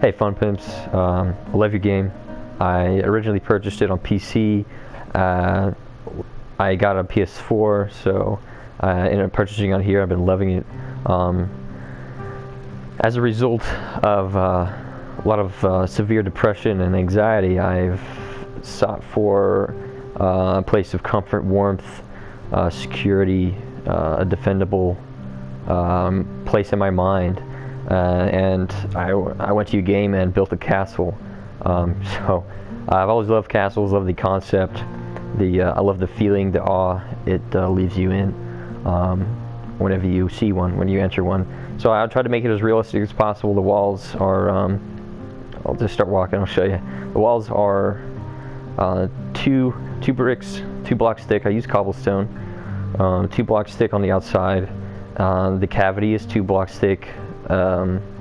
Hey Fun Pimps, I love your game. I originally purchased it on PC. I got a PS4, so I ended up purchasing on here. I've been loving it. As a result of a lot of severe depression and anxiety, I've sought for a place of comfort, warmth, security, a defendable place in my mind. And I went to your game and built a castle. So I've always loved castles, love the concept. I love the feeling, the awe it leaves you in whenever you see one, when you enter one. So I tried to make it as realistic as possible. The walls are, I'll just start walking, I'll show you. The walls are two bricks, 2 blocks thick. I use cobblestone. 2 blocks thick on the outside. The cavity is 2 blocks thick.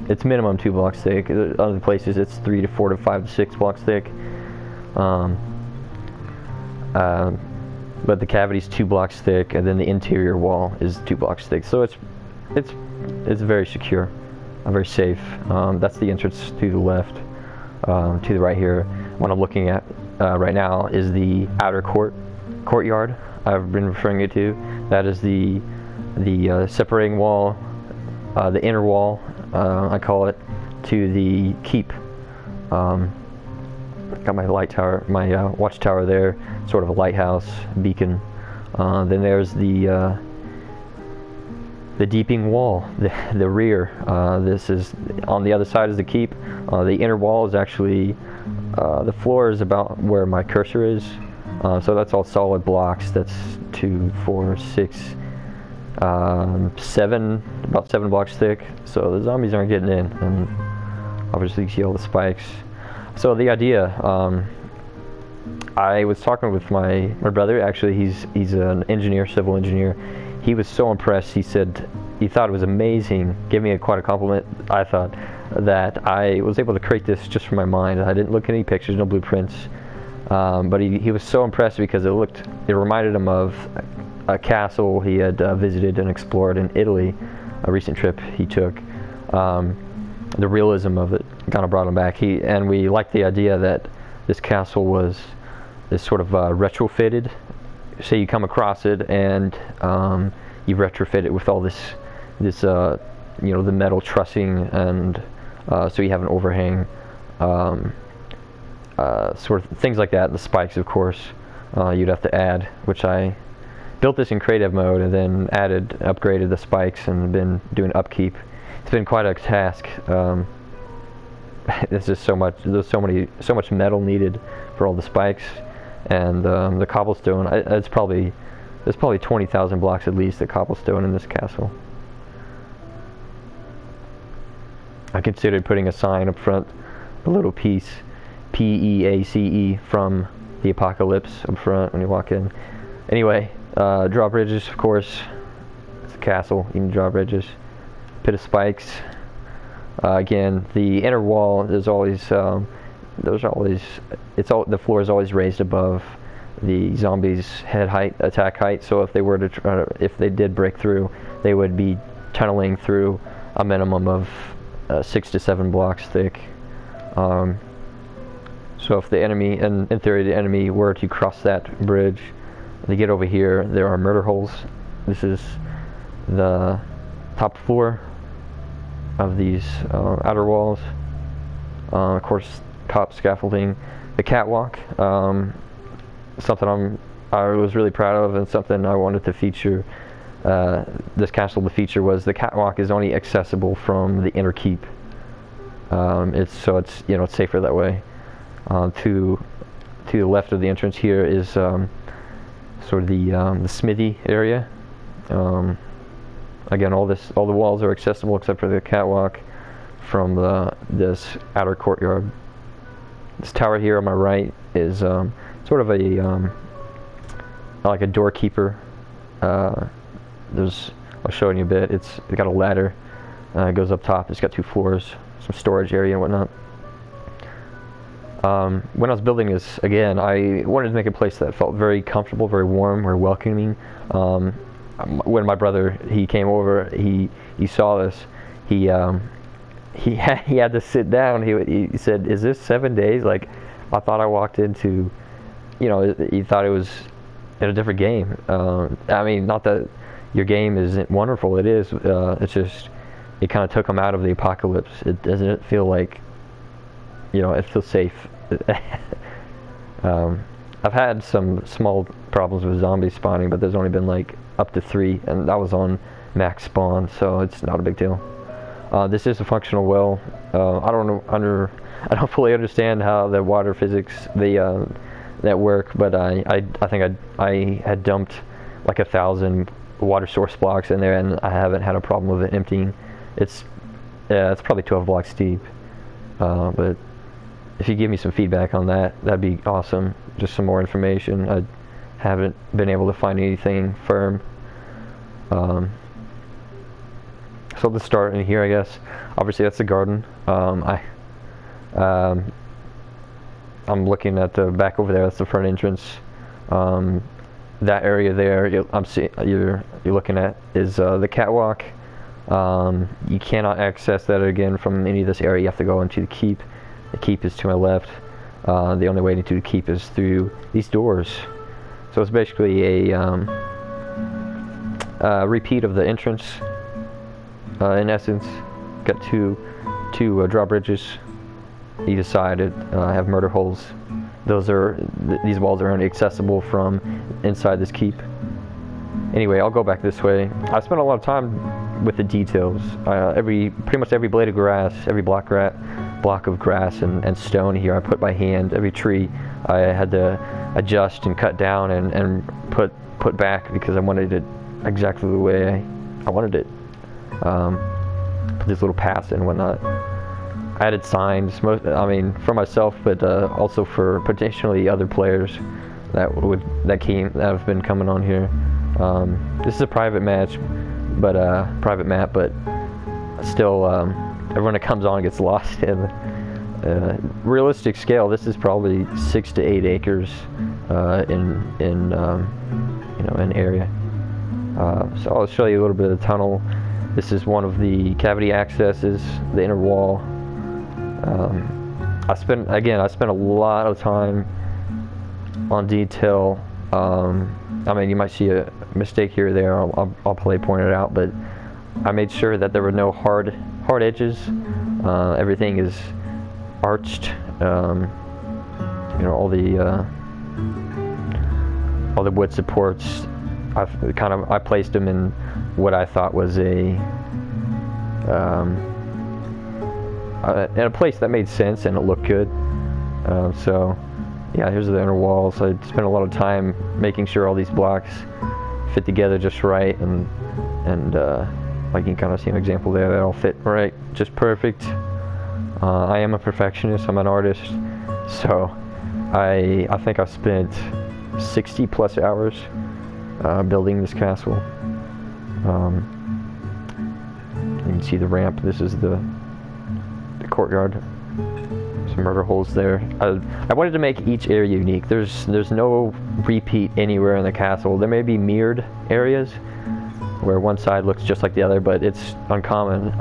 It's minimum 2 blocks thick. Other places it's 3 to 4 to 5 to 6 blocks thick. But the cavity is 2 blocks thick, and then the interior wall is 2 blocks thick. So it's very secure, very safe. That's the entrance to the left. To the right here, what I'm looking at right now is the outer courtyard I've been referring it to. That is the separating wall. The inner wall, I call it, to the keep. Got my light tower, my watchtower there, sort of a lighthouse, beacon. Then there's the deeping wall, the rear. This is on the other side is the keep. The inner wall is actually, the floor is about where my cursor is. So that's all solid blocks. That's 2, 4, 6. 7, about 7 blocks thick, so the zombies aren't getting in, and obviously you see all the spikes. So the idea, I was talking with my brother. Actually, he's an engineer, civil engineer. He was so impressed. He said he thought it was amazing. Gave me quite a compliment. I thought that I was able to create this just from my mind. I didn't look at any pictures, no blueprints, but he was so impressed because it reminded him of a castle he had visited and explored in Italy, a recent trip he took. The realism of it kind of brought him back. And we liked the idea that this castle was this sort of retrofitted. So you come across it and you retrofit it with all this the metal trussing, and so you have an overhang, sort of things like that. The spikes, of course, you'd have to add, which I built this in creative mode and then upgraded the spikes and been doing upkeep. It's been quite a task. There's just so much metal needed for all the spikes, and the cobblestone. There's probably 20,000 blocks at least of cobblestone in this castle. I considered putting a sign up front, a little piece, PEACE, from the apocalypse up front when you walk in. Anyway. Drawbridges, of course. It's a castle. You can drawbridges. Pit of spikes. Again, the inner wall is always. The floor is always raised above the zombies' head height, attack height. So if they did break through, they would be tunneling through a minimum of 6 to 7 blocks thick. So if the enemy, and in theory, the enemy were to cross that bridge. They get over here, there are murder holes. This is the top floor of these outer walls. Of course, top scaffolding. The catwalk, something I was really proud of, and something I wanted to feature. This castle to feature was the catwalk is only accessible from the inner keep. It's safer that way. To the left of the entrance here is sort of the smithy area. Again, all the walls are accessible except for the catwalk from this outer courtyard. This tower here on my right is sort of like a doorkeeper. I'll show you in a bit. It's got a ladder. It goes up top. It's got 2 floors, some storage area and whatnot. When I was building this, again, I wanted to make a place that felt very comfortable, very warm, very welcoming. When my brother, he came over, he saw this, he he had to sit down. He said, "Is this 7 days?" Like, I thought I walked into, you know, he thought it was in a different game. I mean, not that your game isn't wonderful. It is. It's just, it kind of took him out of the apocalypse. It doesn't feel like, you know, it feels safe. I've had some small problems with zombies spawning, but there's only been like up to 3, and that was on max spawn, so it's not a big deal. This is a functional well. I don't fully understand how the water physics that work, but I think I had dumped like 1,000 water source blocks in there, and I haven't had a problem with it emptying. It's probably 12 blocks deep, but if you give me some feedback on that, that'd be awesome. Just some more information. I haven't been able to find anything firm. So let's start in here, I guess. Obviously, that's the garden. I'm looking at the back over there. That's the front entrance. That area there, you're looking at is the catwalk. You cannot access that again from any of this area. You have to go into the keep. The keep is to my left. The only way into the keep is through these doors. So it's basically a repeat of the entrance. In essence, got two drawbridges. Either side have murder holes. These walls are only accessible from inside this keep. Anyway, I'll go back this way. I spent a lot of time with the details. Pretty much every blade of grass, every block of grass and stone here I put by hand. Every tree I had to adjust and cut down and put back because I wanted it exactly the way I wanted it. Put these little paths and whatnot. I added signs, for myself, but also for potentially other players that have been coming on here. This is a private match, but private map, but still, everyone that comes on gets lost. And realistic scale, this is probably 6 to 8 acres in area. So I'll show you a little bit of the tunnel. This is one of the cavity accesses, the inner wall. I spent a lot of time on detail. You might see a mistake here or there. I'll probably point it out, but I made sure that there were no hard edges. Everything is arched. All the wood supports. I placed them in what I thought was in a place that made sense and it looked good. So yeah, here's the inner walls. I spent a lot of time making sure all these blocks fit together just right, and like you can kind of see an example there, they all fit right, just perfect. I am a perfectionist. I'm an artist, so I think I've spent 60 plus hours building this castle. You can see the ramp. This is the courtyard. Some murder holes there. I wanted to make each area unique. There's no repeat anywhere in the castle. There may be mirrored areas where one side looks just like the other, but it's uncommon.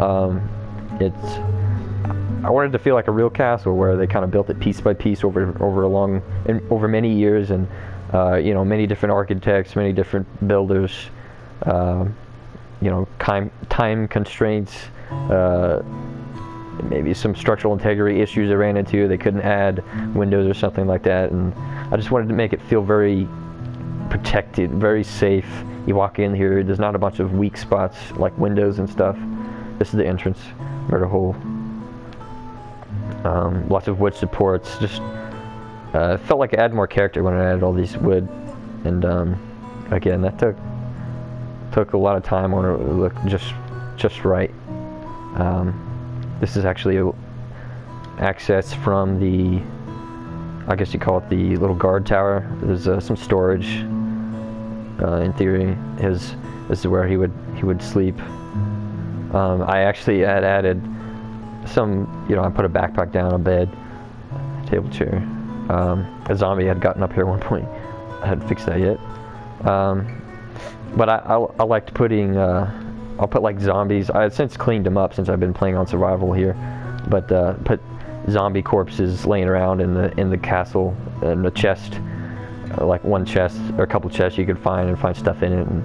I wanted to feel like a real castle where they kind of built it piece by piece over many years, and many different architects, many different builders, time constraints, maybe some structural integrity issues they ran into. They couldn't add windows or something like that, and I just wanted to make it feel very protected, very safe. You walk in here, there's not a bunch of weak spots like windows and stuff. This is the entrance, murder hole. Lots of wood supports. Just felt like I added more character when I added all these wood, and again, that took a lot of time on it to look just right. This is actually access from the, I guess you call it the little guard tower. There's some storage. In theory, this is where he would sleep. I actually had added some, I put a backpack down, a bed, table chair. A zombie had gotten up here at one point. I hadn't fixed that yet. But I liked putting I'll put like zombies. I've since cleaned them up since I've been playing on survival here, but put zombie corpses laying around in the castle, in the chest, like one chest or a couple chests you could find stuff in it, and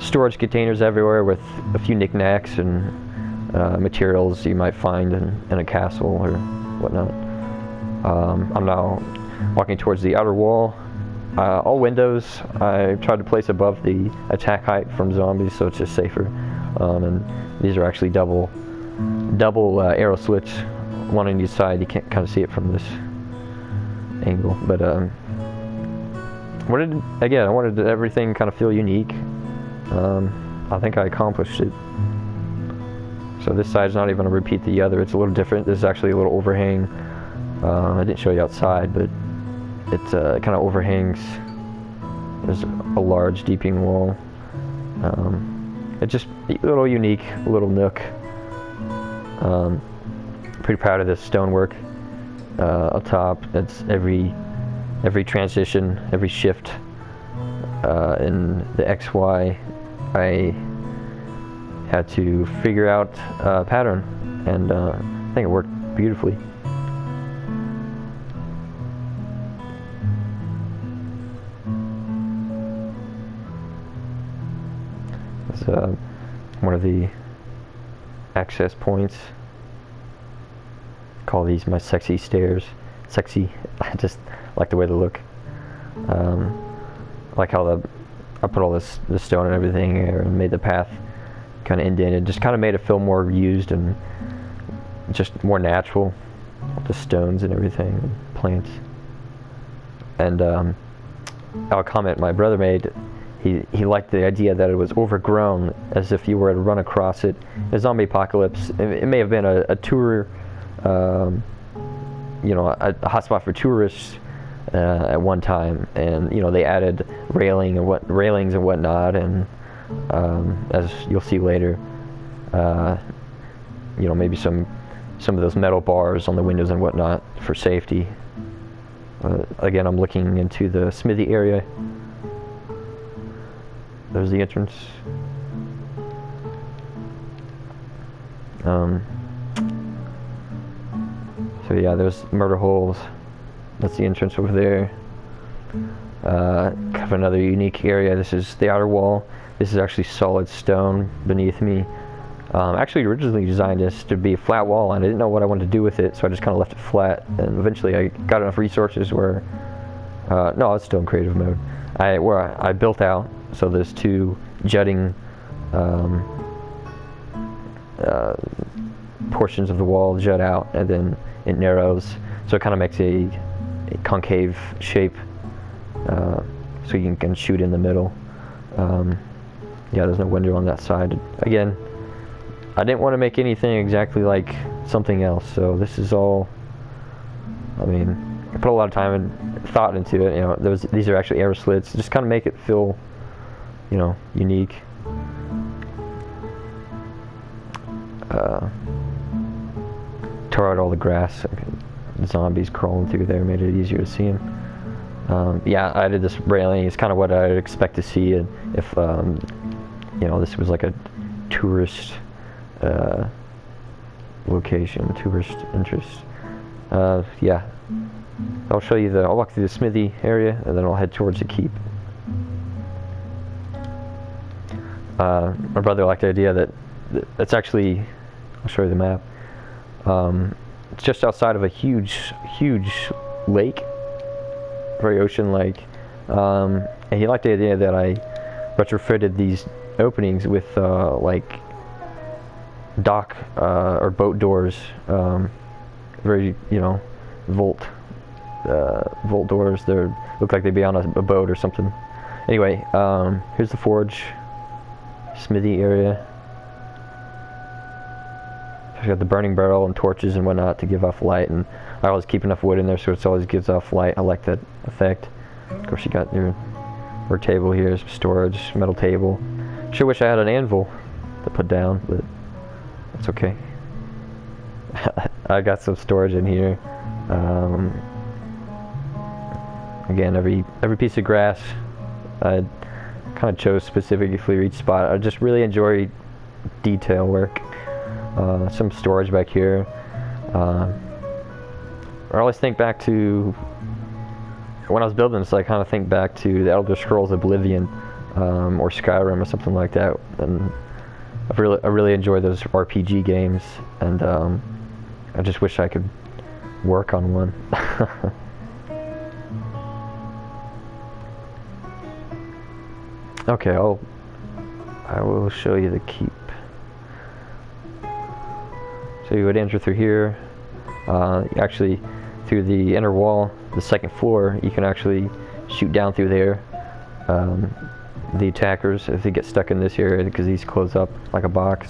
storage containers everywhere with a few knickknacks and materials you might find in a castle or whatnot. I'm now walking towards the outer wall. All windows I tried to place above the attack height from zombies, so it's just safer. And these are actually double arrow slits, one on each side. You can't kind of see it from this angle, but I wanted everything kind of feel unique. I think I accomplished it. So this side's not even going to repeat the other. It's a little different. This is actually a little overhang. I didn't show you outside, but it kind of overhangs. There's a large deeping wall. It's just a little unique, a little nook. Pretty proud of this stonework up top. It's every transition, every shift in the XY, I had to figure out a pattern, and I think it worked beautifully. It's one of the access points. Call these my sexy stairs. Sexy. I just like the way they look. Like how I put all this stone and everything here and made the path kind of indented. Just kind of made it feel more used and just more natural. The stones and everything, and plants. And a comment my brother made. He liked the idea that it was overgrown, as if you were to run across it. A zombie apocalypse. It may have been a tour, you know, a hotspot for tourists at one time, and you know they added railings and whatnot, and as you'll see later, you know, maybe some of those metal bars on the windows and whatnot for safety. Again, I'm looking into the smithy area. There's the entrance. So yeah, there's murder holes. That's the entrance over there. Kind of another unique area. This is the outer wall. This is actually solid stone beneath me. Actually originally designed this to be a flat wall, and I didn't know what I wanted to do with it, so I just kind of left it flat, and eventually I got enough resources where, no, it's still in creative mode. I built out, so there's two jutting portions of the wall jut out, and then it narrows, so it kind of makes a concave shape, so you can shoot in the middle. Yeah, there's no window on that side. Again, I didn't want to make anything exactly like something else, so this is all, I mean, I put a lot of time and thought into it. You know, these are actually arrow slits, just kind of make it feel, you know, unique. Tore out all the grass. Zombies crawling through there made it easier to see them. Yeah, I did this railing. It's kind of what I'd expect to see if, you know, this was like a tourist location, tourist interest. Yeah, I'll show you I'll walk through the smithy area, and then I'll head towards the keep. My brother liked the idea that it's actually, I'll show you the map. It's just outside of a huge lake, very ocean-like, and he liked the idea that I retrofitted these openings with like dock or boat doors, very, you know, vault doors. They look like they'd be on a boat or something. Anyway, here's the forge, smithy area. I got the burning barrel and torches and whatnot to give off light, and I always keep enough wood in there so it always gives off light. I like that effect. Of course, you got your work table here, some storage, metal table. Sure wish I had an anvil to put down, but that's okay. I got some storage in here. Again, every piece of grass I kind of chose specifically for each spot. I just really enjoy detail work. Some storage back here. I always think back to when I was building this. I kind of think back to the Elder Scrolls Oblivion or Skyrim or something like that, and I really enjoy those RPG games, and I just wish I could work on one. Okay, I will show you the keep. So you would enter through here. Actually, through the inner wall, the second floor, you can actually shoot down through there. The attackers, if they get stuck in this area, because these close up like a box.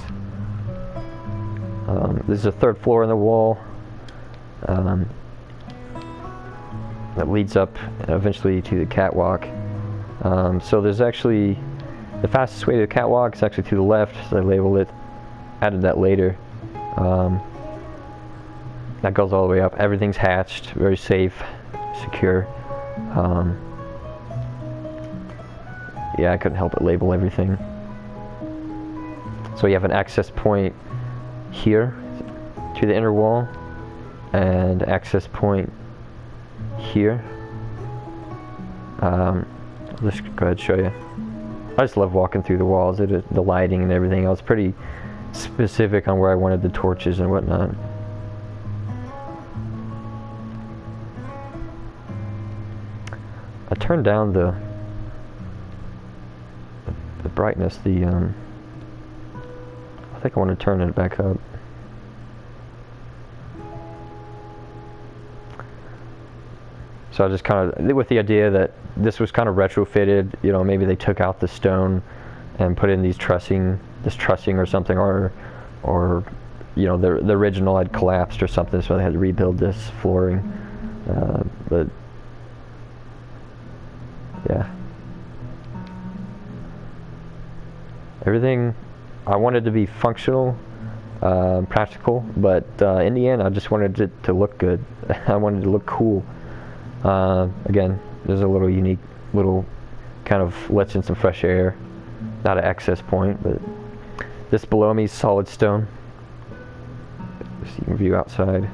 This is the third floor in the wall. That leads up eventually to the catwalk. So there's actually, the fastest way to the catwalk is actually to the left, so I labeled it, added that later. That goes all the way up. Everything's hatched, very safe, secure. Yeah, I couldn't help but label everything. So you have an access point here to the inner wall, and access point here. Let's go ahead and show you. I just love walking through the walls, the lighting and everything. I was pretty specific on where I wanted the torches and whatnot. I turned down the brightness. I think I want to turn it back up. So I just kind of, with the idea that this was kind of retrofitted, you know, maybe they took out the stone and put in these this trussing or something, or you know, the original had collapsed or something, so they had to rebuild this flooring. But yeah, everything I wanted to be functional, practical, but in the end I just wanted it to look good. I wanted it to look cool. Again, there's a little unique, little kind of lets in some fresh air. Not an access point, but this below me is solid stone. So you can view outside.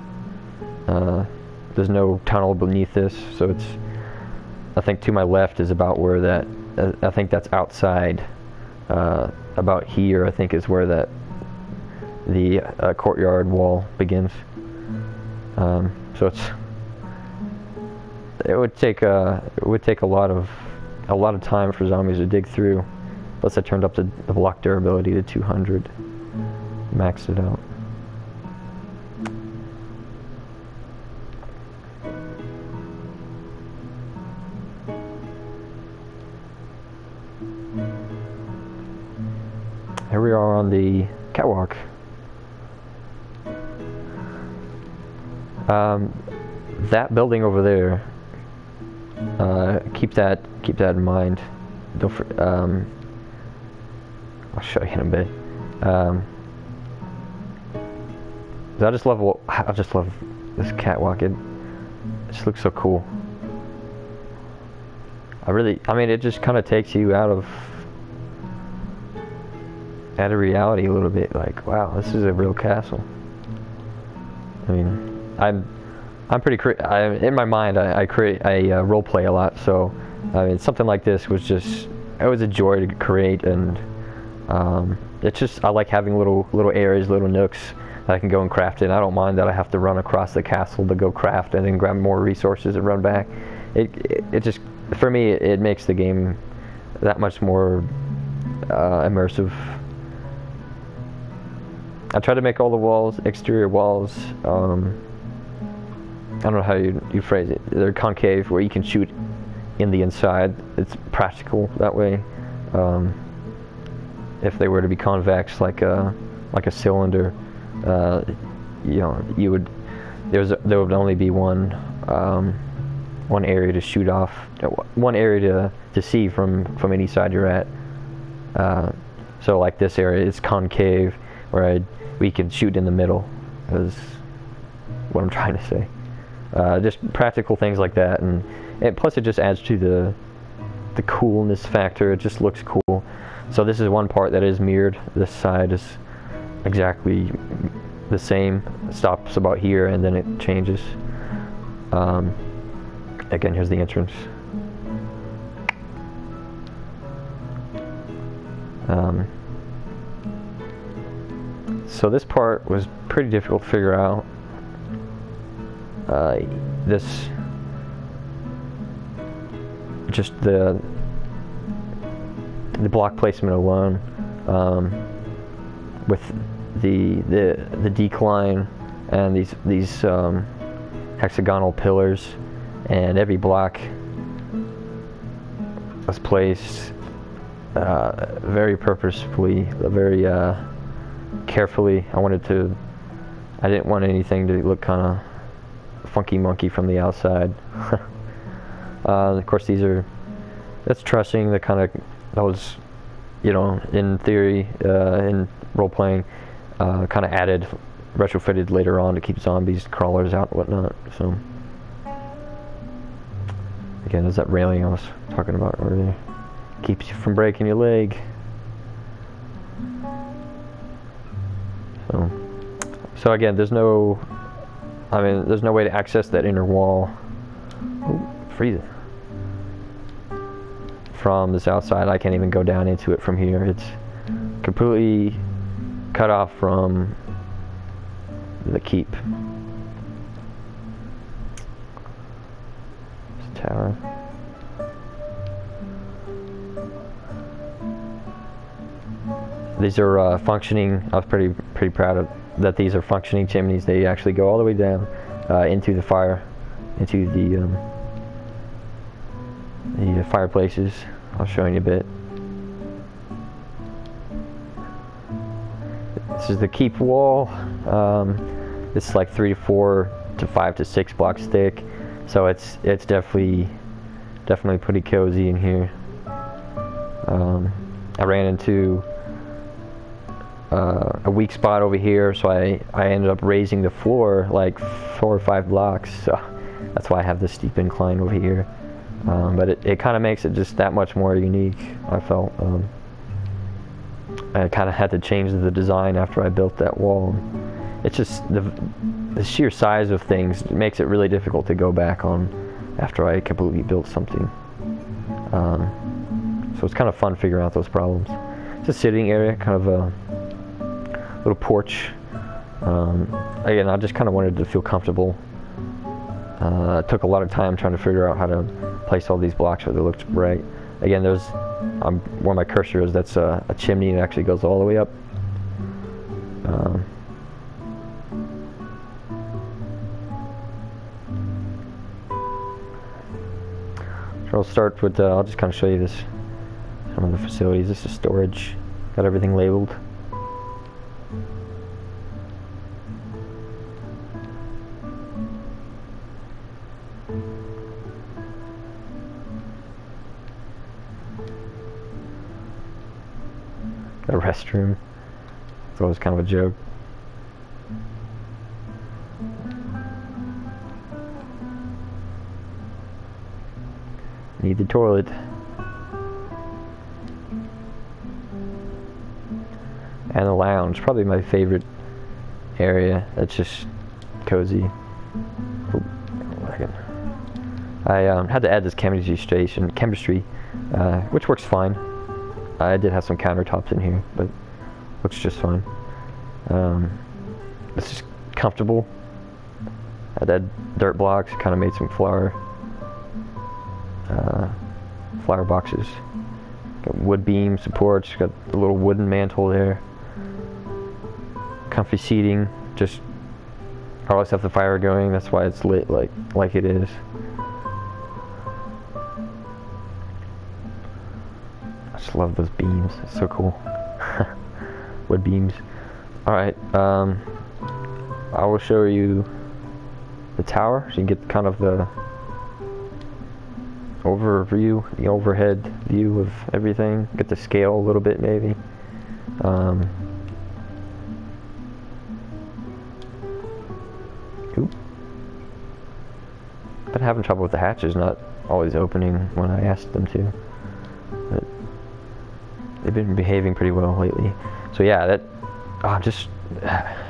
There's no tunnel beneath this, so it's, I think to my left is about where that, I think that's outside. About here, I think, is where that the courtyard wall begins. So it would take a lot of time for zombies to dig through. Plus, I turned up the block durability to 200, maxed it out. Here we are on the catwalk. That building over there, keep that in mind. Don't I'll show you in a bit. I just love this catwalk. It just looks so cool. I mean, it just kind of takes you out of reality a little bit. Like, wow, this is a real castle. I mean, I'm pretty in my mind. I role play a lot, so I mean, something like this was just, it was a joy to create, and it's just, I like having little areas, little nooks that I can go and craft in. I don't mind that I have to run across the castle to go craft and then grab more resources and run back. It just, for me, it makes the game that much more immersive. I try to make all the walls, exterior walls, I don't know how you phrase it, they're concave, where you can shoot in the inside. It's practical that way. If they were to be convex, like a cylinder, you know, there would only be one area to shoot off, one area to see from any side you're at. So like this area is concave, where we can shoot in the middle, is what I'm trying to say. Just practical things like that, and plus it just adds to the coolness factor. It just looks cool. So this is one part that is mirrored. This side is exactly the same. It stops about here and then it changes. Again, here's the entrance. So this part was pretty difficult to figure out. Just the block placement alone, with the decline and these hexagonal pillars, and every block was placed very purposefully, very carefully. I didn't want anything to look kind of funky monkey from the outside. Of course, that's trussing. That was, you know, in theory, in role playing, kind of added, retrofitted later on to keep zombies, crawlers out and whatnot. So again, there's that railing I was talking about earlier. Keeps you from breaking your leg. So again, there's no way to access that inner wall. Ooh, freezing. From this outside, I can't even go down into it from here. It's completely cut off from the keep. This tower. These are functioning. I was pretty proud of that. These are functioning chimneys. They actually go all the way down into the fire, into the fireplaces. I'll show you a bit. This is the keep wall. It's like 3 to 4 to 5 to 6 blocks thick, so it's definitely pretty cozy in here. I ran into a weak spot over here, so I ended up raising the floor like 4 or 5 blocks. So that's why I have this steep incline over here. But it kind of makes it just that much more unique, I felt. I kind of had to change the design after I built that wall. It's just the sheer size of things makes it really difficult to go back on after I completely built something. So it's kind of fun figuring out those problems. It's a sitting area, kind of a little porch. Again, I just kind of wanted to feel comfortable. It took a lot of time trying to figure out how to place all these blocks so they looked right. Again, there's where my cursor is, that's a chimney, and it actually goes all the way up. So I'll start with, I'll just kind of show you some of the facilities. This is storage, got everything labeled. A restroom. It's always kind of a joke. Need the toilet. And the lounge, probably my favorite area. That's just cozy. I had to add this chemistry, which works fine. I did have some countertops in here, but looks just fine. It's just comfortable. I had dirt blocks, kind of made some flower boxes. Got wood beam supports, got a little wooden mantle there. Comfy seating, just I always have the fire going, that's why it's lit like it is. I just love those beams, it's so cool. Wood beams. Alright, I will show you the tower so you can get kind of the overview, the overhead view of everything. Get the scale a little bit maybe. Been having trouble with the hatches not always opening when I asked them to. But they've been behaving pretty well lately. So yeah, that just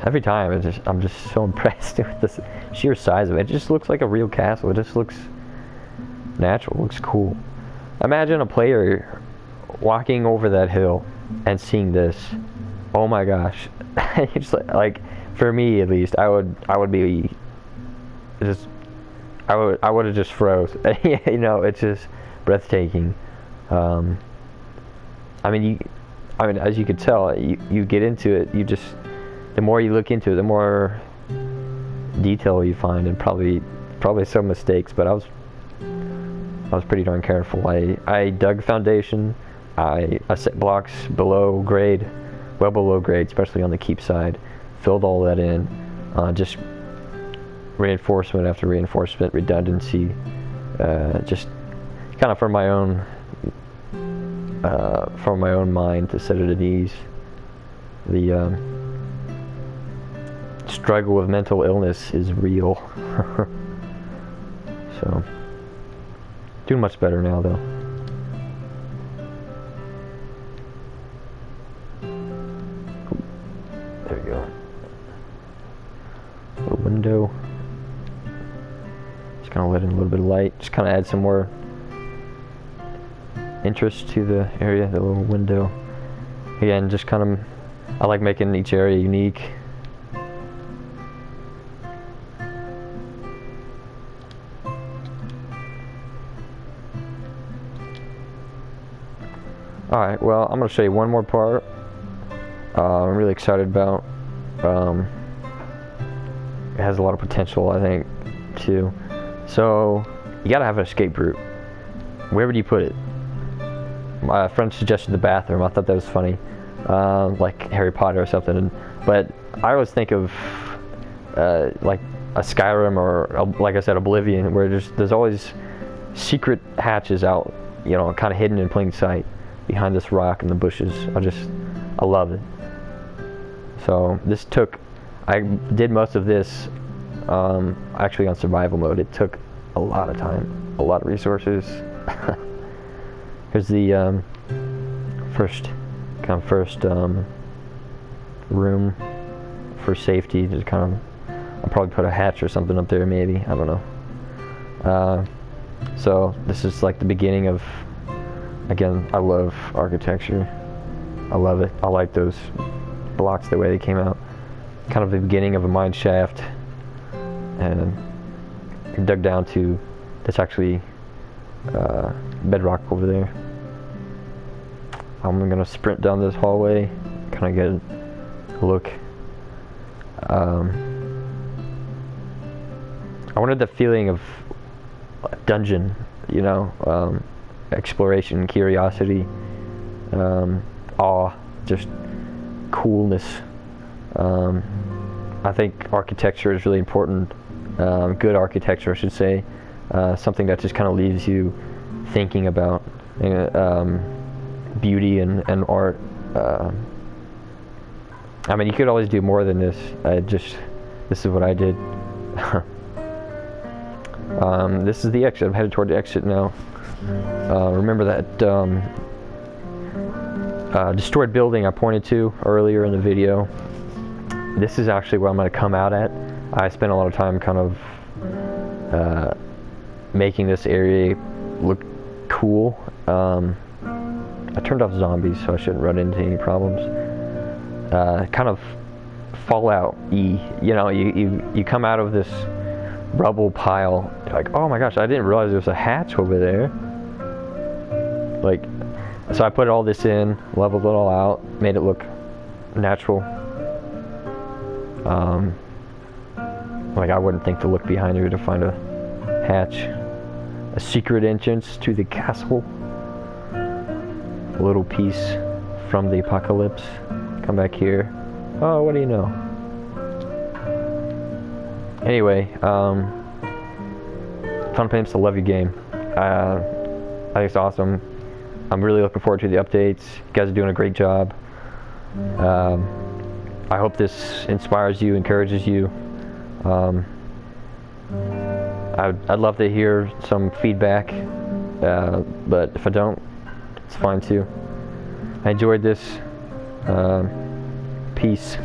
every time I'm just so impressed with the sheer size of it. It just looks like a real castle. It just looks natural. It looks cool. Imagine a player walking over that hill and seeing this. Oh my gosh! It's like for me at least, I would be just I would have just froze. You know, it's just breathtaking. I mean, as you could tell, you get into it. You just, the more you look into it, the more detail you find, and probably some mistakes. But I was pretty darn careful. I dug foundation. I set blocks below grade, well below grade, especially on the keep side. Filled all that in. Just reinforcement after reinforcement, redundancy. Just kind of for my own mind to set it at ease. The struggle with mental illness is real. So doing much better now though. There we go. Little window. Just kind of let in a little bit of light. Just kind of add some more interest to the area, the little window. Again, just kind of, I like making each area unique. Alright, well, I'm going to show you one more part I'm really excited about. It has a lot of potential, I think, too. So, you gotta have an escape route. Where would you put it? My friend suggested the bathroom. I thought that was funny, like Harry Potter or something. But I always think of like a Skyrim or, like I said, Oblivion, where there's always secret hatches out, you know, kind of hidden in plain sight behind this rock and the bushes. I love it. So I did most of this actually on survival mode. It took a lot of time, a lot of resources. Here's the first room for safety. Just kind of, I'll probably put a hatch or something up there, maybe. I don't know. So this is like the beginning of. Again, I love architecture. I love it. I like those blocks the way they came out. Kind of the beginning of a mine shaft, and dug down to. That's actually bedrock over there. I'm gonna sprint down this hallway, kind of get a look. I wanted the feeling of a dungeon, you know, exploration, curiosity, awe, just coolness. I think architecture is really important. Good architecture, I should say. Something that just kind of leaves you thinking about beauty and art. I mean, you could always do more than this. This is what I did. This is the exit. I'm headed toward the exit now. Remember that destroyed building I pointed to earlier in the video? This is actually where I'm going to come out at. I spent a lot of time kind of making this area look cool. I turned off zombies, so I shouldn't run into any problems. Kind of Fallout-y, you know, you come out of this rubble pile, like, oh my gosh, I didn't realize there was a hatch over there. Like, so I put all this in, leveled it all out, made it look natural. Like I wouldn't think to look behind here to find a hatch. A secret entrance to the castle. A little piece from the apocalypse. Come back here. Oh, what do you know? Anyway, Fun Pimps, I love your game. I think it's awesome. I'm really looking forward to the updates. You guys are doing a great job. I hope this inspires you, encourages you. I'd love to hear some feedback, but if I don't, it's fine too. I enjoyed this. Peace.